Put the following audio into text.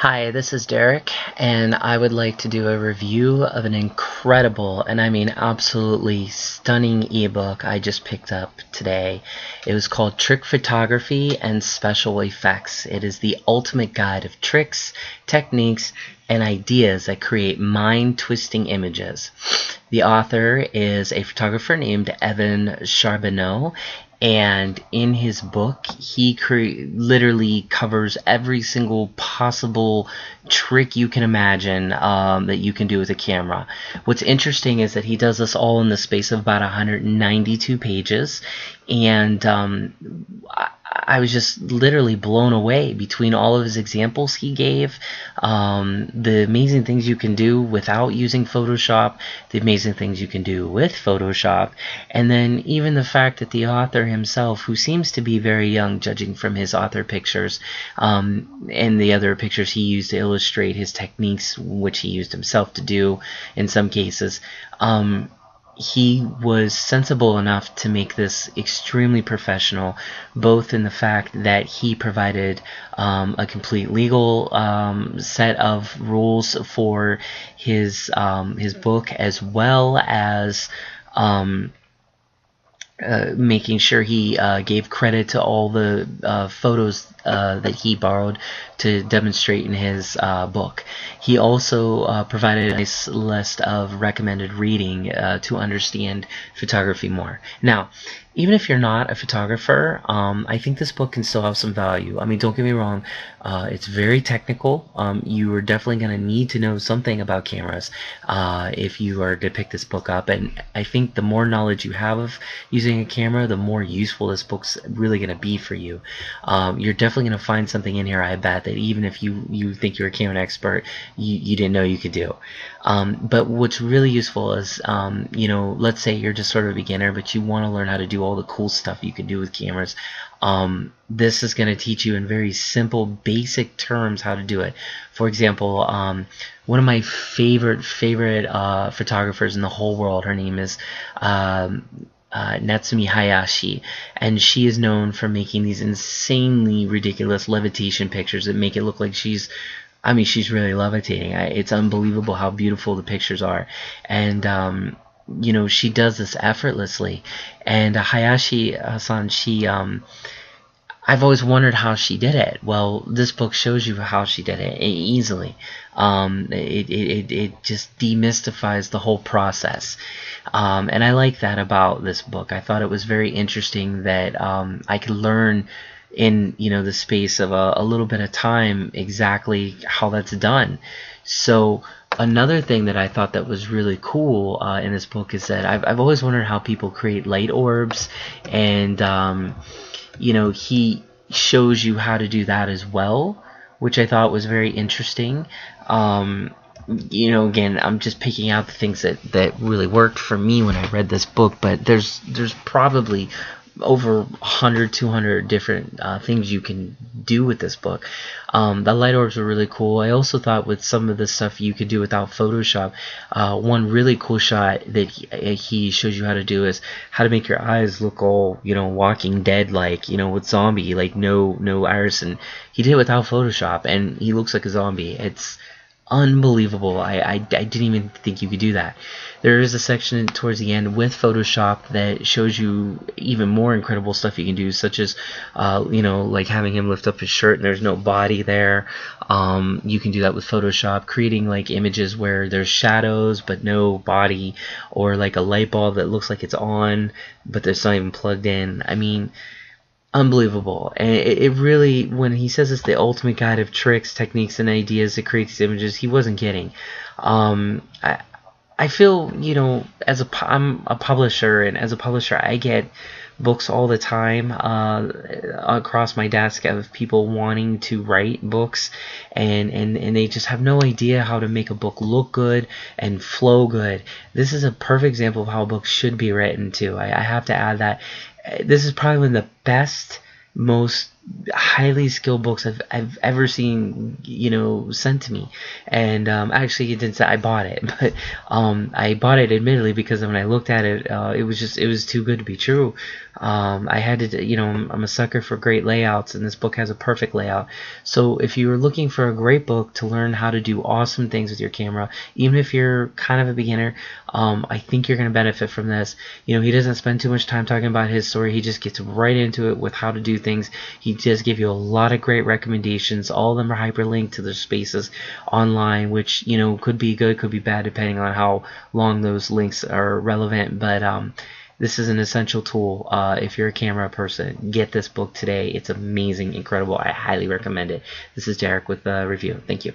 Hi, this is Derek, and I would like to do a review of an incredible, and I mean absolutely stunning ebook I just picked up today. It was called Trick Photography and Special Effects. It is the ultimate guide of tricks, techniques, and ideas that create mind-twisting images. The author is a photographer named Evan Charbonneau, and in his book he literally covers every single possible trick you can imagine that you can do with a camera. What's interesting is that he does this all in the space of about 192 pages, and I was just literally blown away between all of his examples he gave, the amazing things you can do without using Photoshop, the amazing things you can do with Photoshop, and then even the fact that the author himself, who seems to be very young judging from his author pictures and the other pictures he used to illustrate his techniques, which he used himself to do in some cases, he was sensible enough to make this extremely professional, both in the fact that he provided a complete legal set of rules for his book, as well as making sure he gave credit to all the photos that he borrowed to demonstrate in his book. He also provided a nice list of recommended reading to understand photography more. Now, even if you're not a photographer, I think this book can still have some value. I mean, don't get me wrong, it's very technical. You are definitely going to need to know something about cameras if you are to pick this book up, and I think the more knowledge you have of using a camera, the more useful this book's really going to be for you. You're definitely going to find something in here, I bet, that even if you think you're a camera expert, you didn't know you could do. But what's really useful is, let's say you're just sort of a beginner, but you want to learn how to do all the cool stuff you can do with cameras. This is going to teach you in very simple, basic terms how to do it. For example, one of my favorite photographers in the whole world, her name is Natsumi Hayashi, and she is known for making these insanely ridiculous levitation pictures that make it look like she's really levitating. It's unbelievable how beautiful the pictures are, and she does this effortlessly. And Hayashi-san, I've always wondered how she did it. Well, this book shows you how she did it easily. It just demystifies the whole process. And I like that about this book. I thought it was very interesting that I could learn in the space of a little bit of time exactly how that's done. So another thing that I thought that was really cool in this book is that I've always wondered how people create light orbs, and he shows you how to do that as well, which I thought was very interesting. Again, I'm just picking out the things that really worked for me when I read this book, but there's probably over 100, 200 different things you can do with this book. The light orbs were really cool. I also thought with some of the stuff you could do without Photoshop, one really cool shot that he shows you how to do is how to make your eyes look all, Walking Dead like, with zombie, like no iris, and he did it without Photoshop, and he looks like a zombie. It's unbelievable. I didn't even think you could do that. There is a section towards the end with Photoshop that shows you even more incredible stuff you can do, such as like having him lift up his shirt and there's no body there. You can do that with Photoshop, creating like images where there's shadows but no body, or like a light bulb that looks like it's on but it's not even plugged in. I mean, unbelievable. And it really, when he says it's the ultimate guide of tricks, techniques, and ideas to create these images, he wasn't kidding. I feel, I'm a publisher, and as a publisher I get books all the time across my desk of people wanting to write books, and they just have no idea how to make a book look good and flow good. This is a perfect example of how a book should be written too. I have to add that this is probably one of the best, most highly skilled books I've ever seen, sent to me. And actually, it didn't say I bought it, but I bought it admittedly because when I looked at it, it was too good to be true. I had to, I'm a sucker for great layouts, and this book has a perfect layout. So if you were looking for a great book to learn how to do awesome things with your camera, even if you're kind of a beginner, I think you're going to benefit from this. He doesn't spend too much time talking about his story. He just gets right into it with how to do things. He does give you a lot of great recommendations. All of them are hyperlinked to their spaces online, which could be good, could be bad, depending on how long those links are relevant. But this is an essential tool. If you're a camera person, get this book today. It's amazing, incredible. I highly recommend it. This is Derek with the review. Thank you.